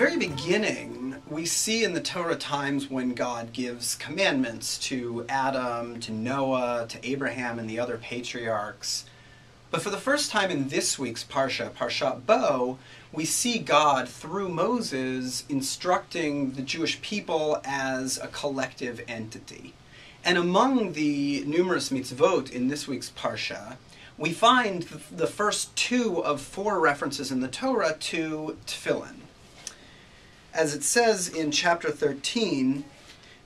very beginning, we see in the Torah times when God gives commandments to Adam, to Noah, to Abraham, and the other patriarchs. But for the first time in this week's Parsha, Parshat Bo, we see God, through Moses, instructing the Jewish people as a collective entity. And among the numerous mitzvot in this week's Parsha, we find the first 2 of 4 references in the Torah to Tefillin. As it says in chapter 13,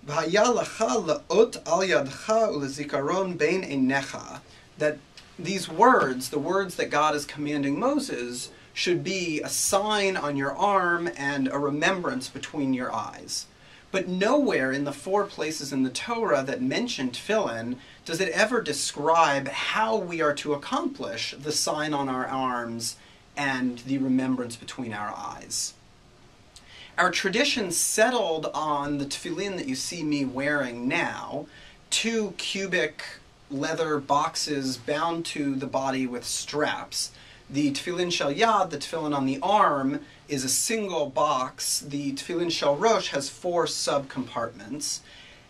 "V'haya lecha le'ot al yadcha u'lezikaron bein einecha," that these words, the words that God is commanding Moses, should be a sign on your arm and a remembrance between your eyes. But nowhere in the 4 places in the Torah that mention Tefillin does it ever describe how we are to accomplish the sign on our arms and the remembrance between our eyes. Our tradition settled on the tefillin that you see me wearing now, 2 cubic leather boxes bound to the body with straps. The tefillin shel yad, the tefillin on the arm, is a single box. The tefillin shel rosh has 4 subcompartments,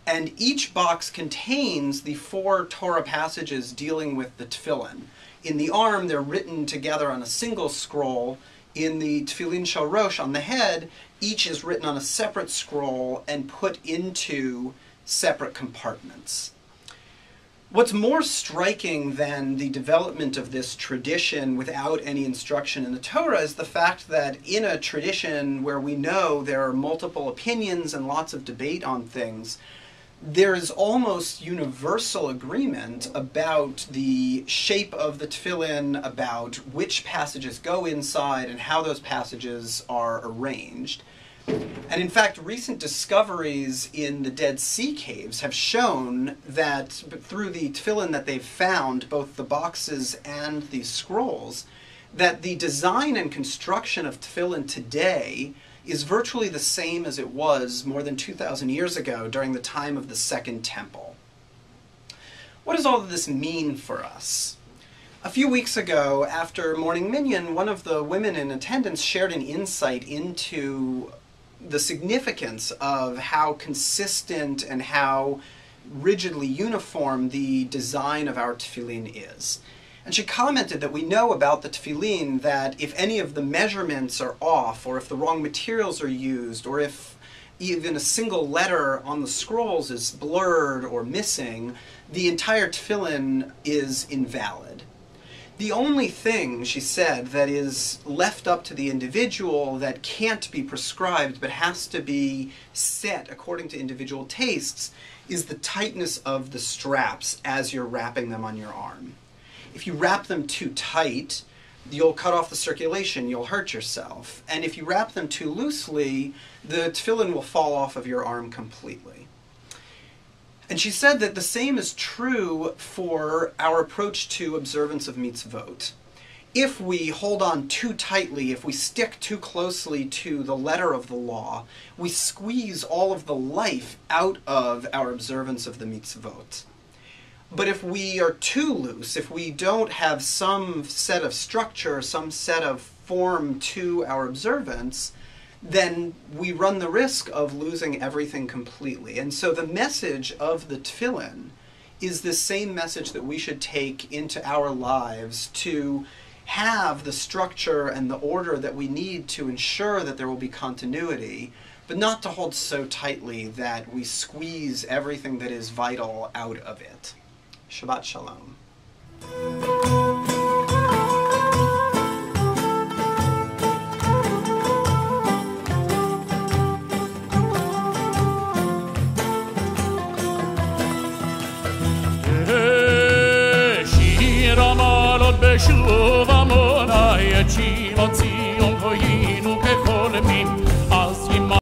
and each box contains the 4 Torah passages dealing with the tefillin. In the arm, they're written together on a single scroll. In the tefillin shel rosh, on the head, each is written on a separate scroll and put into separate compartments. What's more striking than the development of this tradition without any instruction in the Torah is the fact that in a tradition where we know there are multiple opinions and lots of debate on things, there is almost universal agreement about the shape of the tefillin, about which passages go inside and how those passages are arranged. And in fact, recent discoveries in the Dead Sea caves have shown that through the tefillin that they've found, both the boxes and the scrolls, that the design and construction of tefillin today is virtually the same as it was more than 2,000 years ago during the time of the Second Temple. What does all of this mean for us? A few weeks ago, after Morning Minyan, one of the women in attendance shared an insight into the significance of how consistent and how rigidly uniform the design of our tefillin is. And she commented that we know about the tefillin that if any of the measurements are off, or if the wrong materials are used, or if even a single letter on the scrolls is blurred or missing, the entire tefillin is invalid. The only thing, she said, that is left up to the individual that can't be prescribed but has to be set according to individual tastes is the tightness of the straps as you're wrapping them on your arm. If you wrap them too tight, you'll cut off the circulation, you'll hurt yourself. And if you wrap them too loosely, the tefillin will fall off of your arm completely. And she said that the same is true for our approach to observance of mitzvot. If we hold on too tightly, if we stick too closely to the letter of the law, we squeeze all of the life out of our observance of the mitzvot. But if we are too loose, if we don't have some set of structure, some set of form to our observance, then we run the risk of losing everything completely. And so the message of the tefillin is the same message that we should take into our lives to have the structure and the order that we need to ensure that there will be continuity, but not to hold so tightly that we squeeze everything that is vital out of it. Shabbat Shalom. שיר המעלות בשוב עמונה יציב